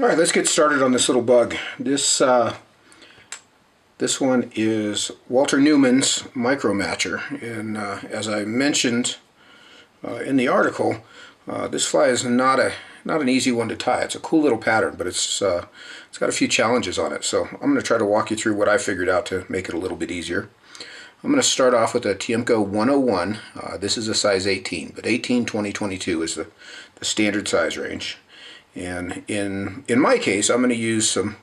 Alright, let's get started on this little bug. This one is Walter Newman's Micro Matcher, and as I mentioned in the article, this fly is not an easy one to tie. It's a cool little pattern, but it's got a few challenges on it. So I'm going to try to walk you through what I figured out to make it a little bit easier. I'm going to start off with a Tiemco 101. This is a size 18, but 18, 20, 22 is the standard size range. And in my case, I'm going to use some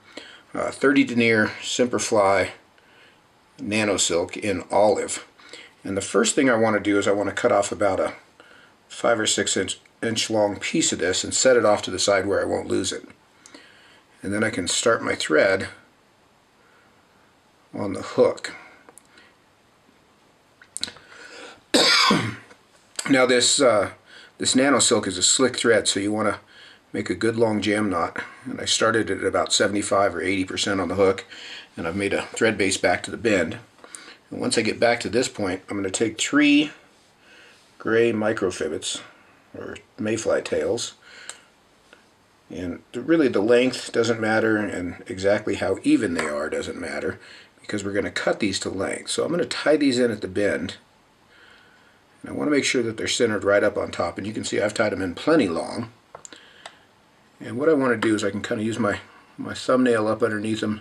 30 denier Semperfli Nano Silk in olive. And the first thing I want to do is I want to cut off about a 5 or 6 inch long piece of this and set it off to the side where I won't lose it. And then I can start my thread on the hook. Now this Nano Silk is a slick thread, so you want to make a good long jam knot, and I started at about 75 or 80% on the hook, and I've made a thread base back to the bend. And once I get back to this point, I'm going to take 3 gray microfibets or mayfly tails, and really the length doesn't matter, and exactly how even they are doesn't matter, because we're going to cut these to length. So I'm going to tie these in at the bend, and I want to make sure that they're centered right up on top, and you can see I've tied them in plenty long. And what I want to do is I can kind of use my thumbnail up underneath them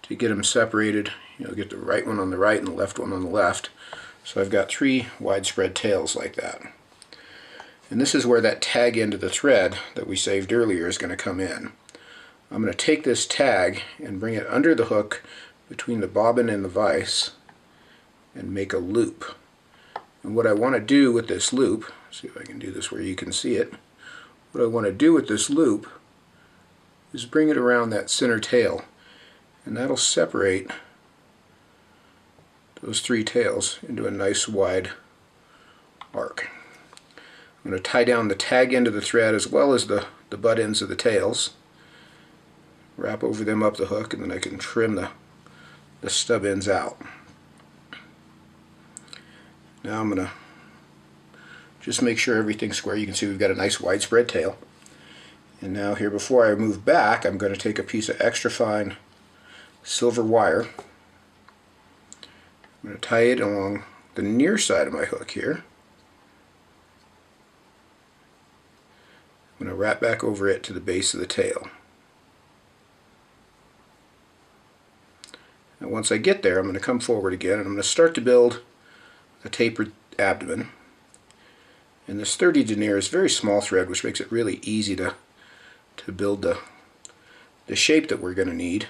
to get them separated. You know, get the right one on the right and the left one on the left. So I've got 3 widespread tails like that. And this is where that tag end of the thread that we saved earlier is going to come in. I'm going to take this tag and bring it under the hook between the bobbin and the vise and make a loop. And what I want to do with this loop, see if I can do this where you can see it. What I want to do with this loop is bring it around that center tail, and that'll separate those 3 tails into a nice wide arc. I'm going to tie down the tag end of the thread as well as the butt ends of the tails, wrap over them up the hook, and then I can trim the stub ends out. Now I'm going to just make sure everything's square. You can see we've got a nice widespread tail. And now here, before I move back, I'm going to take a piece of extra fine silver wire. I'm going to tie it along the near side of my hook here. I'm going to wrap back over it to the base of the tail. Now once I get there, I'm going to come forward again, and I'm going to start to build a tapered abdomen. And this 30 denier is very small thread, which makes it really easy to build the shape that we're going to need.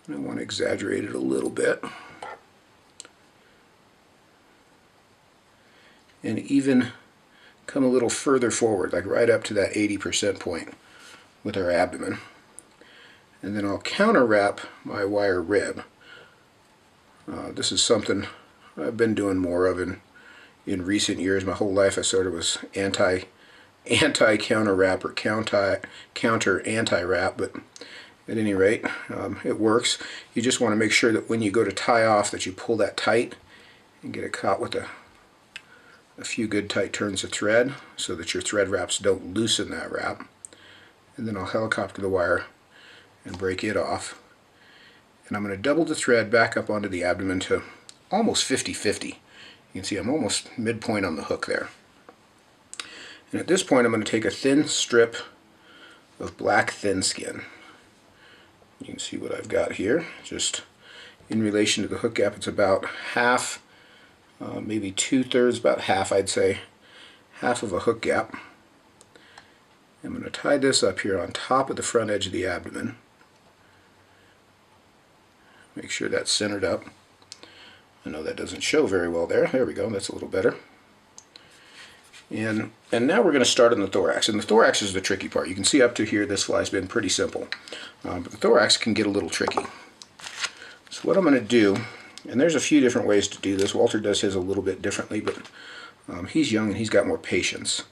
And I want to exaggerate it a little bit. And even come a little further forward, like right up to that 80% point with our abdomen. And then I'll counter wrap my wire rib. This is something I've been doing more of in recent years. My whole life I sort of was anti counter wrap or counter anti wrap, but at any rate, it works. You just want to make sure that when you go to tie off that you pull that tight and get it caught with a few good tight turns of thread so that your thread wraps don't loosen that wrap. And then I'll helicopter the wire and break it off. And I'm going to double the thread back up onto the abdomen to almost 50-50. You can see I'm almost midpoint on the hook there. And at this point I'm going to take a thin strip of black ThinSkin. You can see what I've got here. Just in relation to the hook gap, it's about half, maybe 2/3, about half I'd say, half of a hook gap. I'm going to tie this up here on top of the front edge of the abdomen. Make sure that's centered up. I know that doesn't show very well there. There we go, that's a little better. And now we're going to start on the thorax. And the thorax is the tricky part. You can see up to here this fly's been pretty simple. But the thorax can get a little tricky. So what I'm going to do, and there's a few different ways to do this. Walter does his a little bit differently, but he's young and he's got more patience.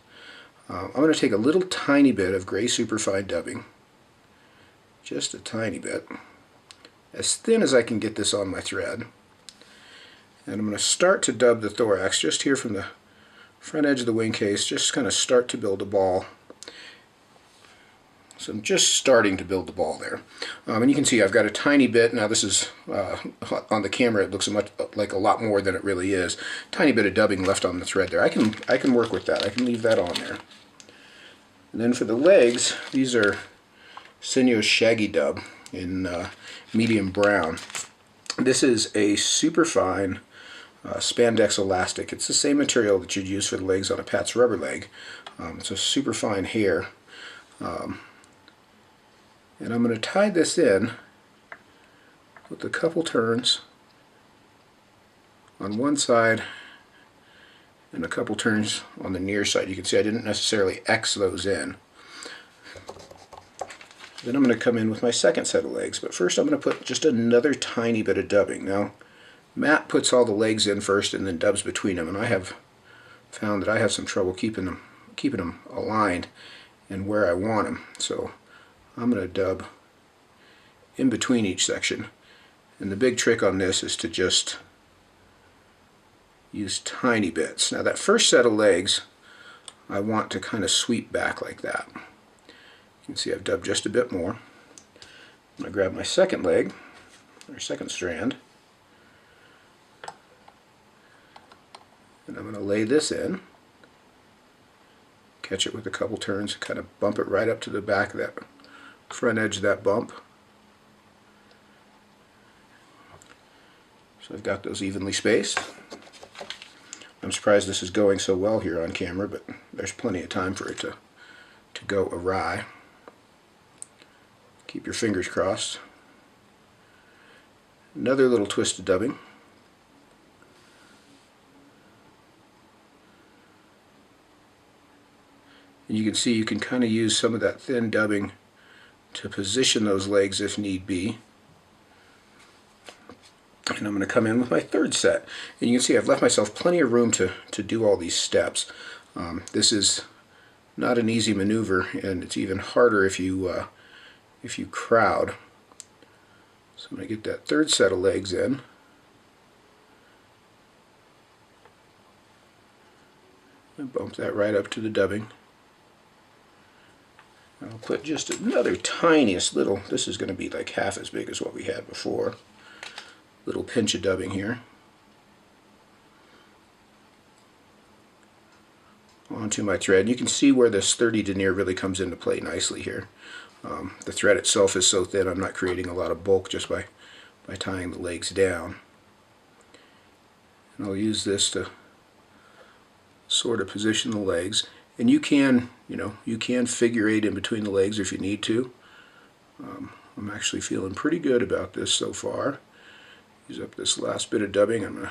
I'm going to take a little tiny bit of gray superfine dubbing. Just a tiny bit. As thin as I can get this on my thread. And I'm going to start to dub the thorax just here from the front edge of the wing case, just kind of start to build a ball. So I'm just starting to build the ball there. And you can see I've got a tiny bit. Now this is, on the camera it looks like a lot more than it really is. Tiny bit of dubbing left on the thread there. I can work with that. I can leave that on there. And then for the legs, these are Senyo Shaggy dub in medium brown. This is a Superfine spandex elastic. It's the same material that you'd use for the legs on a Pat's rubber leg. It's a superfine hair. And I'm going to tie this in with a couple turns on one side and a couple turns on the near side. You can see I didn't necessarily X those in. Then I'm going to come in with my second set of legs, but first I'm going to put just another tiny bit of dubbing. Now, Matt puts all the legs in first and then dubs between them, and I have found that I have some trouble keeping them aligned and where I want them. So I'm going to dub in between each section. And the big trick on this is to just use tiny bits. Now that first set of legs I want to kind of sweep back like that. You can see I've dubbed just a bit more. I'm going to grab my second leg, or second strand, and I'm going to lay this in, catch it with a couple turns, kind of bump it right up to the back of that front edge of that bump. So I've got those evenly spaced. I'm surprised this is going so well here on camera, but there's plenty of time for it to go awry. Keep your fingers crossed. Another little twist of dubbing. And you can see you can kind of use some of that thin dubbing to position those legs if need be. And I'm going to come in with my third set. And you can see I've left myself plenty of room to do all these steps. This is not an easy maneuver, and it's even harder if you crowd. So I'm going to get that third set of legs in. And bump that right up to the dubbing. I'll put just another tiniest little, this is going to be like half as big as what we had before. Little pinch of dubbing here onto my thread. You can see where this 30 denier really comes into play nicely here. The thread itself is so thin I'm not creating a lot of bulk just by tying the legs down. And I'll use this to sort of position the legs. And you can, you can figure eight in between the legs if you need to. I'm actually feeling pretty good about this so far. Use up this last bit of dubbing. I'm going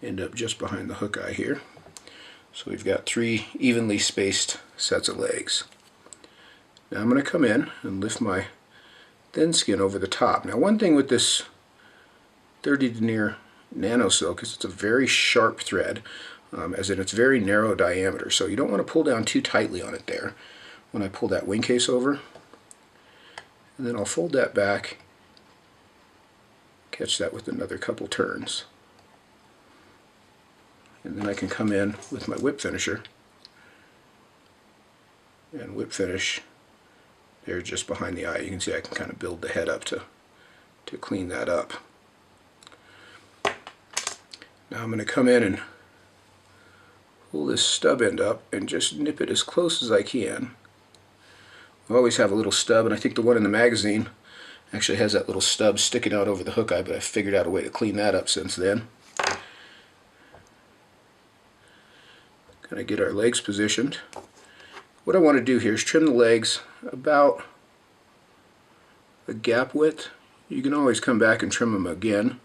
to end up just behind the hook eye here. So we've got 3 evenly spaced sets of legs. Now I'm going to come in and lift my ThinSkin over the top. Now one thing with this 30 denier Nano silk is it's a very sharp thread, as in it's very narrow diameter, so you don't want to pull down too tightly on it there. When I pull that Wingcase over, and then I'll fold that back, catch that with another couple turns. And then I can come in with my whip finisher and whip finish there just behind the eye. You can see I can kind of build the head up to clean that up. Now I'm going to come in and pull this stub end up and just nip it as close as I can. I always have a little stub, and I think the one in the magazine actually has that little stub sticking out over the hook eye, but I've figured out a way to clean that up since then. Kind of get our legs positioned. What I want to do here is trim the legs about a gap width. You can always come back and trim them again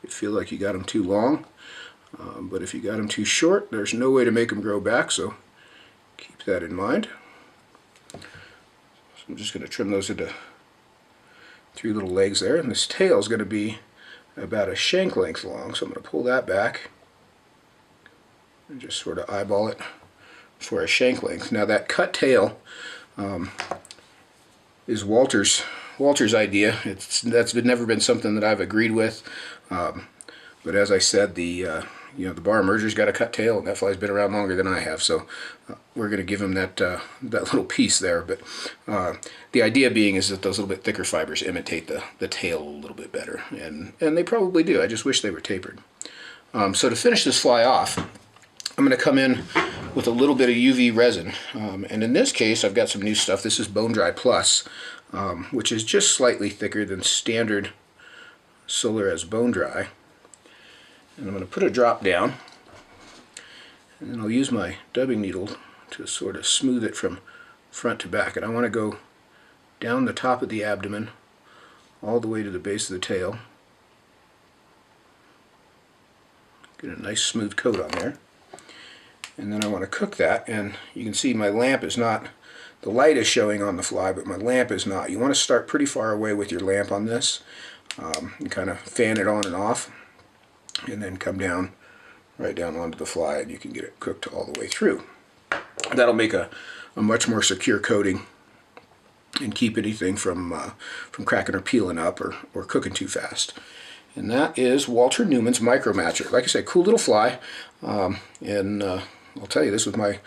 if you feel like you got them too long. But if you got them too short, there's no way to make them grow back, so keep that in mind. So I'm just going to trim those into 3 little legs there, and this tail is going to be about a shank length long, so I'm going to pull that back and just sort of eyeball it for a shank length. Now that cut tail is Walter's idea. That's never been something that I've agreed with, but as I said, the you know, the bar emerger's got a cut tail, and that fly's been around longer than I have, so we're going to give him that that little piece there. But the idea being is that those little bit thicker fibers imitate the tail a little bit better, and they probably do. I just wish they were tapered. So to finish this fly off, I'm going to come in with a little bit of UV resin, and in this case I've got some new stuff. This is Bone Dry Plus, which is just slightly thicker than standard Solarez Bone Dry. And I'm going to put a drop down, and then I'll use my dubbing needle to sort of smooth it from front to back. And I want to go down the top of the abdomen all the way to the base of the tail. Get a nice smooth coat on there. And then I want to cook that, and you can see my lamp is not, the light is showing on the fly, but my lamp is not. You want to start pretty far away with your lamp on this, and kind of fan it on and off, and then come down right down onto the fly, and you can get it cooked all the way through. That'll make a much more secure coating and keep anything from cracking or peeling up or cooking too fast. And that is Walter Newman's Micro Matcher. Like I said, cool little fly, and I'll tell you, this was my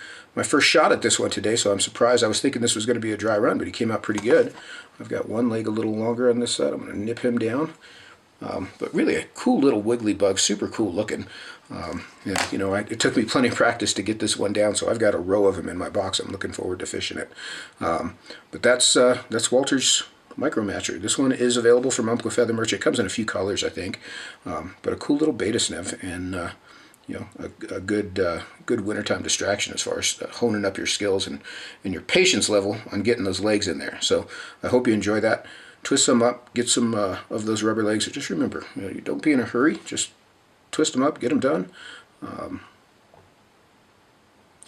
first shot at this one today, so I'm surprised. I was thinking this was going to be a dry run, but he came out pretty good. I've got one leg a little longer on this side. I'm going to nip him down. But really a cool little wiggly bug, super cool looking. Yeah, you know, it took me plenty of practice to get this one down, so I've got a row of them in my box. I'm looking forward to fishing it. But that's Walter's Micro Matcher. This one is available from Umpqua Feather Merch. It comes in a few colors, I think. But a cool little beta sniff, and you know, a good wintertime distraction as far as honing up your skills and your patience level on getting those legs in there. So I hope you enjoy that. Twist them up, get some of those rubber legs. Just remember, you know, you don't be in a hurry. Just twist them up, get them done.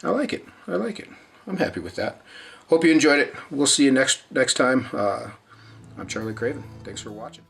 I like it. I like it. I'm happy with that. Hope you enjoyed it. We'll see you next time. I'm Charlie Craven. Thanks for watching.